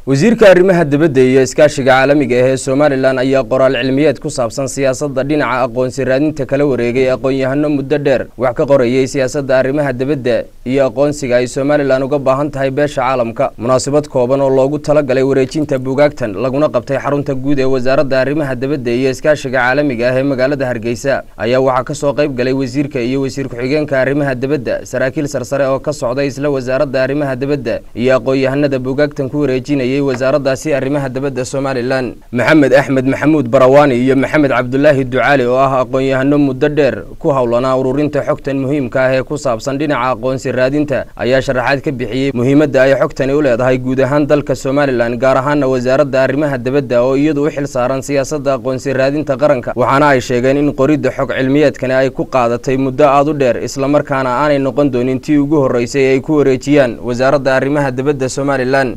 wasiirka arrimaha dibadda iyo iskaashiga caalamiga ah ee Soomaaliland ayaa qoraal cilmiyeed ku saabsan siyaasadda dhinaca aqoonsi raadinta kala wareegay aqoon-yahano muddo dheer wax ka qorayay siyaasadda arrimaha dibadda iyo aqoonsiga ay Soomaaliland uga baahan tahay beesha caalamka. Munaasabad kooban oo loogu talagalay wareejinta buugaagtan laguna qabtay xarunta guud ee wasaaradda arrimaha dibadda iyo iskaashiga caalamiga ah ee magaalada Hargeysa ayaa waxa ka soo qayb galay wasiirka iyo wasiir ku-xigeenka arrimaha dibadda saraakiil sarsare oo ka socday isla wasaaradda arrimaha dibadda iyo aqoon-yahanada buugaagtan ku wareejinay wasaaraddaasi arrimaha dibadda Soomaaliland. Maxamed Axmed Maxamuud Barawaani iyo Maxamed Cabdullaahi Ducaali oo ah aqoon-yahano muddo dheer ku hawlanaa ururinta xogtan muhiimka ah ee ku saabsan dhinaca aqoonsi raadinta ayaa sharaxaad ka bixiyay muhiimadda ay xogtani u leedahay guud ahaan dalka Soomaaliland gaar ahaan wasaaradda arrimaha dibadda oo iyadu u xil saaran siyaasadda aqoonsi raadinta qaranka. Waxaana ay sheegeen in qoridda xog cilmiyeedkan ay ku qaadatay muddo aad u dheer isla markaana aanay noqon doonin tii ugu horeysay ay ku wareejiyaan wasaaradda arrimaha dibadda Soomaaliland.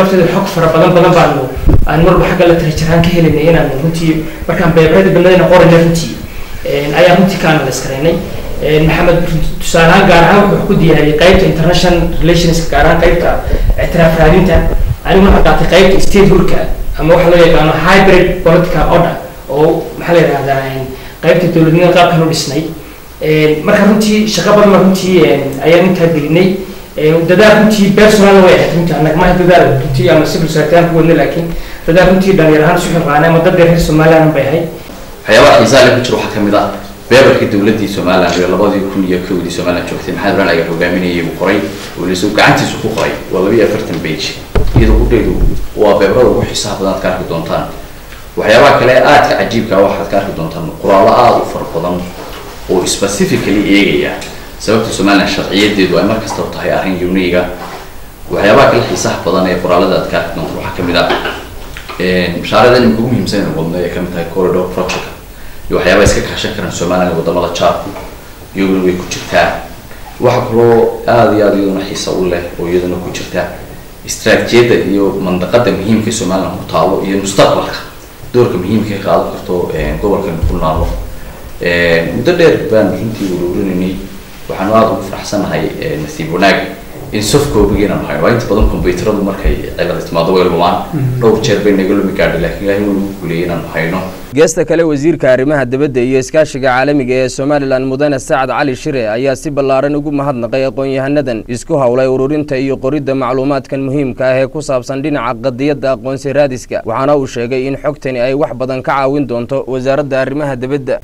xog fara badan baanu aan marba xagga la tirtiraan ka helinay inaan runtii markaan beebrada banadayna qorayna runtii ayaa runtii kaan la iskareynay maxamed tusaalahan gaar ahaan wuxuu ku diyaariyay qaybta international relations gaar ahaan qaybta ictiraaf raadinta anigu waxaan qaatay qaybta state hulka ama waxa loo yaqaano hybrid political order oo maxaa la yiraahdaa qaybta dawladnimada qaabkan u dhisnay marka runtii shaqo badan runtii ayaan intaa gelinay dadaal runtii personal way ahayd runtii annaga ma dadaal runtii ama civil society ku wadnay laakiin dadaal runtii dhalinyaro ahaan suuq qaanay ama dad reer Soomaaliland bay ahayd waxyaabo xiiso leh ku jiro waxa kamid ah beerka dawladda Soomaaliland ee 2010 Soomaaliland joogtay maxamed Raan ayaa hogaaminayay uu qoray oo la soo gacantiisa ku qoray waa 42 page iyadoo u dheedo waa beerada ugu xiisaha badan ka arki doontaan waxyaabaha kale aad ka cajiibka waxaad ka arki doontaan qoraallo aad u far badan oo specifically eegaya sababta Soomaaliland sharciyadeedu ay markasta u tahay arrin uniga waxyaabaha kale xiisaha badan ee qoraalada aad ka arki doonto waxa kamid ah mashaariicda ugu muhiimsan ee wadnay ka mid tahay corridor project iyo waxyaabaha iska kaashan karaan Soomaaliland wadamada Chad iyo way ku jirtaa waxa kaloo aad iyo aad iyaduna xiiso u leh oo iyaduna ku jirtaa istiraatiijiyada iyo mandaqada muhiimka ee Soomaaliland ku taalo iyo mustaqbalka doorka muhiimka ee qaadan karto gobolkan ku nool muddo dheer baan runtii ururinay waxaan aad ugu faraxsanahay nasiib wanaag in safkoobigeena maxay waa inta badan kombiyuutaradu markay cilad timaado way lumaan dhowr jeer bay naga lumi gaadhay laakiin ilaahay wuu guuleeyay hayno geesta kale wasiirka arrimaha dibadda iyo iskaashiga caalamiga ee Soomaaliland mudane Saacad Cali Shire ayaa si ballaaran ugu mahadnaqay aqoon-yahanadan isku hawlay ururinta iyo qoridda macluumaadkan muhiimka ah ee ku saabsan dhinaca qadiyadda aqoonsi raadiska waxaana uu sheegay in xogtani ay wax badan ka caawin doonto wasaaradda arrimaha dibadda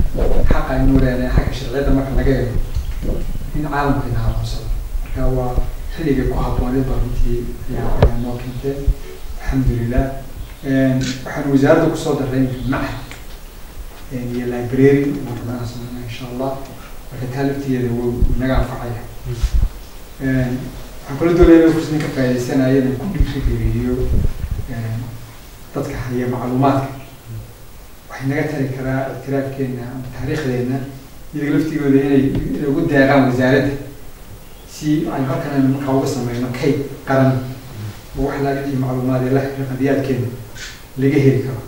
xaq ay nuureeyeen xaq sharciyada marka laga eego in caalamka inaa aqoonsado marka waa xilliga ku habboonay baruntii ayaa noo keentay alxamdulilah waxaan wasaaradda kusoo daray macahad iyo library markaan sameeyay insha Allah marka talabtiyeeda wuu naga anfacaya waxaan kula doonayaa fursad ka faa'iideysanaya inaan ku dhiirigeliyo dadka haya macluumaadka waxay naga tari karaa ictiraafkeena ama taariikhdeena iyaga laftigooda inay ugu deeqaan wasaaradda si ay halkan markaa uga sameeyno kayd qaran oo wax laga dhigi macluumaad la xiriira qadiyaadkeena laga heli karo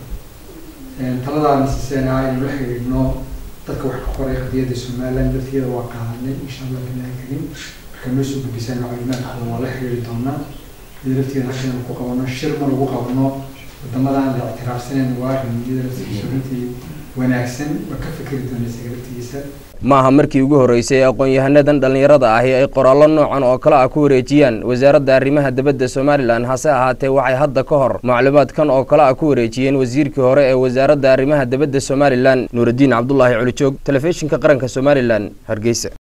taladaan siisana in la xiriirno dadka wax ka qoray qadiyadda Soomaaliland laftigeeda waa qaadanay insha Allah billahi karim marka noo soo gudbisana macluumaadka waa la xiriiri doonaa laftigeeda halkan ku qabano shir mar ugu qabano wadamadan la ictiraafsaneen waa arrimada laftigeeda wanaagsan ka fikir doonaysa galabtiisa maaha markii ugu horeysay aqoon-yahanadan dhalinyarada ah ay qoraallo noocan oo kala ah ku wareejiyaan wasaaradda arrimaha dibadda Soomaaliland hase ahaatee waxay hadda ka hor macluumaadkan oo kala ah ku wareejiyeen wasiirkii hore ee wasaaradda arrimaha dibadda Soomaaliland Nuuruddin Cabdullaahi Culijoog telefishinka qaranka Soomaaliland Hargeysa.